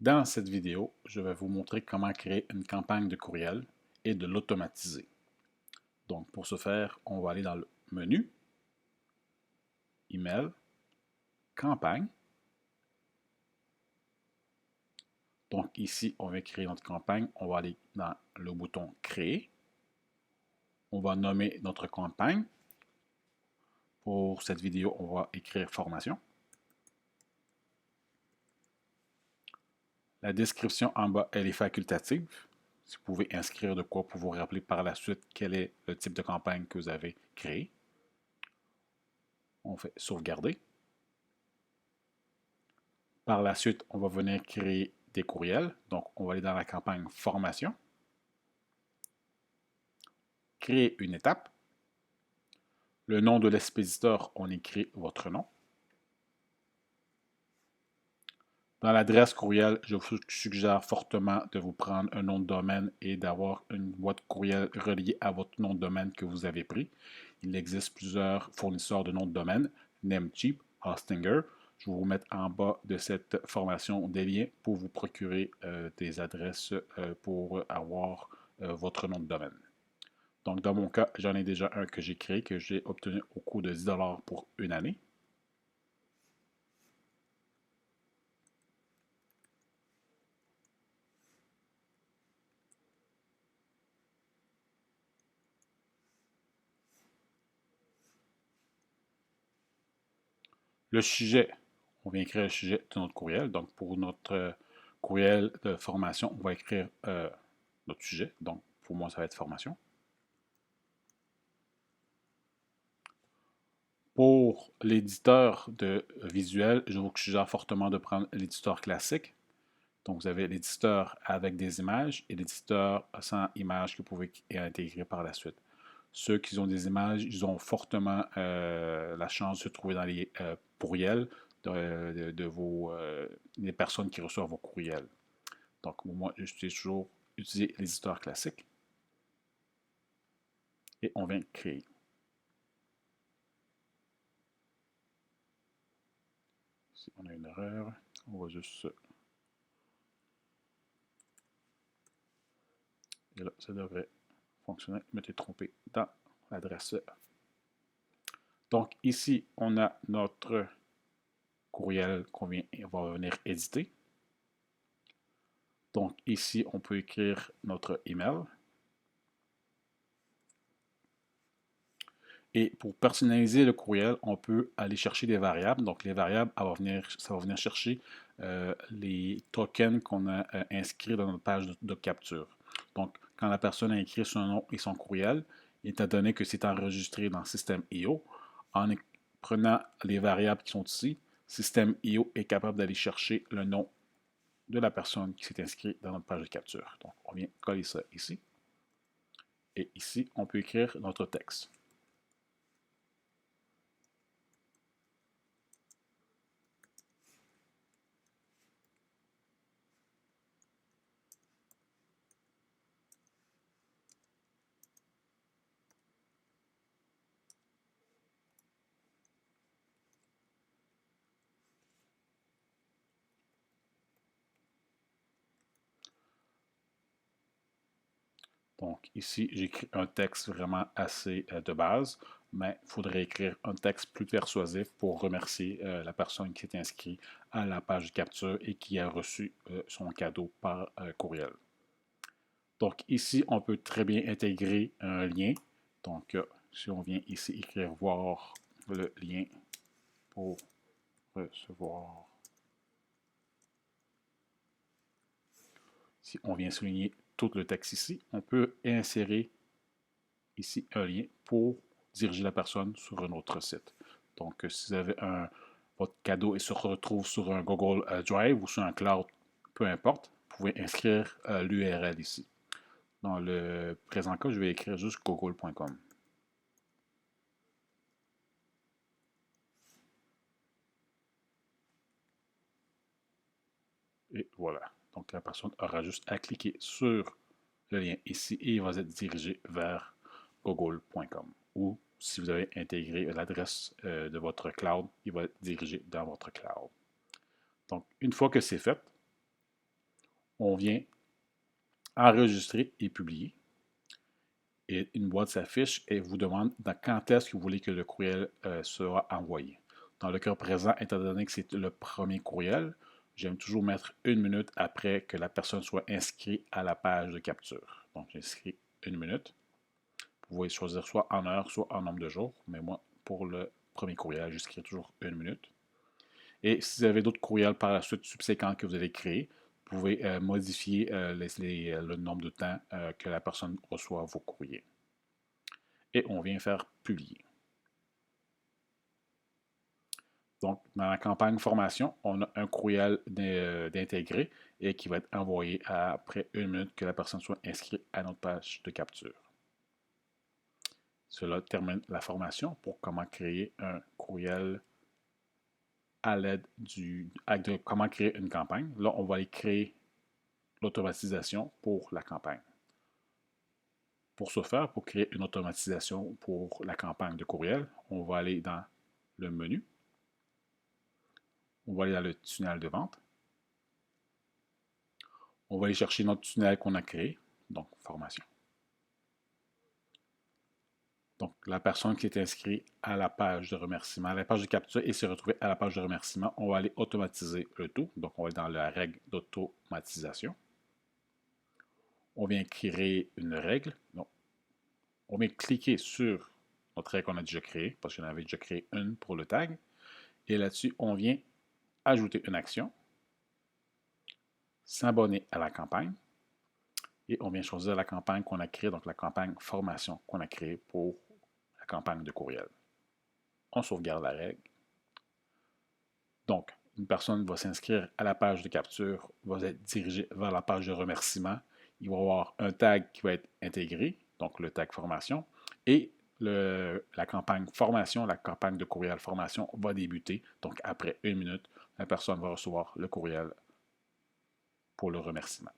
Dans cette vidéo, je vais vous montrer comment créer une campagne de courriel et de l'automatiser. Donc, pour ce faire, on va aller dans le menu, Email, Campagne. Donc, ici, on va créer notre campagne. On va aller dans le bouton Créer. On va nommer notre campagne. Pour cette vidéo, on va écrire Formation. La description en bas, elle est facultative. Vous pouvez inscrire de quoi pour vous rappeler par la suite quel est le type de campagne que vous avez créé. On fait Sauvegarder. Par la suite, on va venir créer des courriels. Donc, on va aller dans la campagne Formation. Créer une étape. Le nom de l'expéditeur, on écrit votre nom. Dans l'adresse courriel, je vous suggère fortement de vous prendre un nom de domaine et d'avoir une boîte courriel reliée à votre nom de domaine que vous avez pris. Il existe plusieurs fournisseurs de noms de domaine, Namecheap, Hostinger. Je vais vous mettre en bas de cette formation des liens pour vous procurer des adresses pour avoir votre nom de domaine. Donc, dans mon cas, j'en ai déjà un que j'ai créé, que j'ai obtenu au coût de 10 $ pour une année. Le sujet, on vient écrire le sujet de notre courriel. Donc, pour notre courriel de formation, on va écrire notre sujet. Donc, pour moi, ça va être formation. Pour l'éditeur de visuel, je vous suggère fortement de prendre l'éditeur classique. Donc, vous avez l'éditeur avec des images et l'éditeur sans images que vous pouvez intégrer par la suite. Ceux qui ont des images, ils ont fortement la chance de se trouver dans les courriels de vos, des personnes qui reçoivent vos courriels. Donc, moi, j'utilise toujours l'éditeur classique et on vient créer. Si on a une erreur, on va juste... Et là, ça devrait fonctionner. Je m'étais trompé dans l'adresse. Donc, ici, on a notre courriel qu'on va venir éditer. Donc, ici, on peut écrire notre email. Et pour personnaliser le courriel, on peut aller chercher des variables. Donc, les variables, ça va venir chercher les tokens qu'on a inscrits dans notre page de capture. Donc, quand la personne a écrit son nom et son courriel, étant donné que c'est enregistré dans System.io, en prenant les variables qui sont ici, System.io est capable d'aller chercher le nom de la personne qui s'est inscrite dans notre page de capture. Donc, on vient coller ça ici. Et ici, on peut écrire notre texte. Donc ici, j'écris un texte vraiment assez de base, mais il faudrait écrire un texte plus persuasif pour remercier la personne qui s'est inscrite à la page de capture et qui a reçu son cadeau par courriel. Donc ici, on peut très bien intégrer un lien. Donc si on vient ici écrire voir le lien pour recevoir. Si on vient souligner tout le texte ici, on peut insérer ici un lien pour diriger la personne sur un autre site. Donc, si vous avez votre cadeau et se retrouve sur un Google Drive ou sur un cloud, peu importe, vous pouvez inscrire l'URL ici. Dans le présent cas, je vais écrire juste google.com. Et voilà. Donc, la personne aura juste à cliquer sur le lien ici et il va être dirigé vers google.com. Ou si vous avez intégré l'adresse de votre cloud, il va être dirigé dans votre cloud. Donc, une fois que c'est fait, on vient enregistrer et publier. Et une boîte s'affiche et vous demande quand est-ce que vous voulez que le courriel sera envoyé. Dans le cas présent, étant donné que c'est le premier courriel, j'aime toujours mettre 1 minute après que la personne soit inscrite à la page de capture. Donc, j'inscris 1 minute. Vous pouvez choisir soit en heure, soit en nombre de jours. Mais moi, pour le premier courriel, j'écris toujours 1 minute. Et si vous avez d'autres courriels par la suite subséquents que vous allez créer, vous pouvez modifier le nombre de temps que la personne reçoit vos courriers. Et on vient faire publier. Donc, dans la campagne formation, on a un courriel d'intégrer et qui va être envoyé après 1 minute que la personne soit inscrite à notre page de capture. Cela termine la formation pour comment créer un courriel à l'aide de comment créer une campagne. Là, on va aller créer l'automatisation pour la campagne. Pour ce faire, pour créer une automatisation pour la campagne de courriel, on va aller dans le menu. On va aller dans le tunnel de vente. On va aller chercher notre tunnel qu'on a créé, donc formation. Donc, la personne qui est inscrite à la page de remerciement, à la page de capture et s'est retrouvée à la page de remerciement, on va aller automatiser le tout. Donc, on va aller dans la règle d'automatisation. On vient créer une règle. Donc, on vient cliquer sur notre règle qu'on a déjà créée, parce qu'on avait déjà créé une pour le tag. Et là-dessus, on vient ajouter une action, s'abonner à la campagne, et on vient choisir la campagne qu'on a créée, donc la campagne formation qu'on a créée pour la campagne de courriel. On sauvegarde la règle. Donc, une personne va s'inscrire à la page de capture, va être dirigée vers la page de remerciement. Il va y avoir un tag qui va être intégré, donc le tag formation, et la campagne formation, la campagne de courriel formation va débuter. Donc, après 1 minute, la personne va recevoir le courriel pour le remerciement.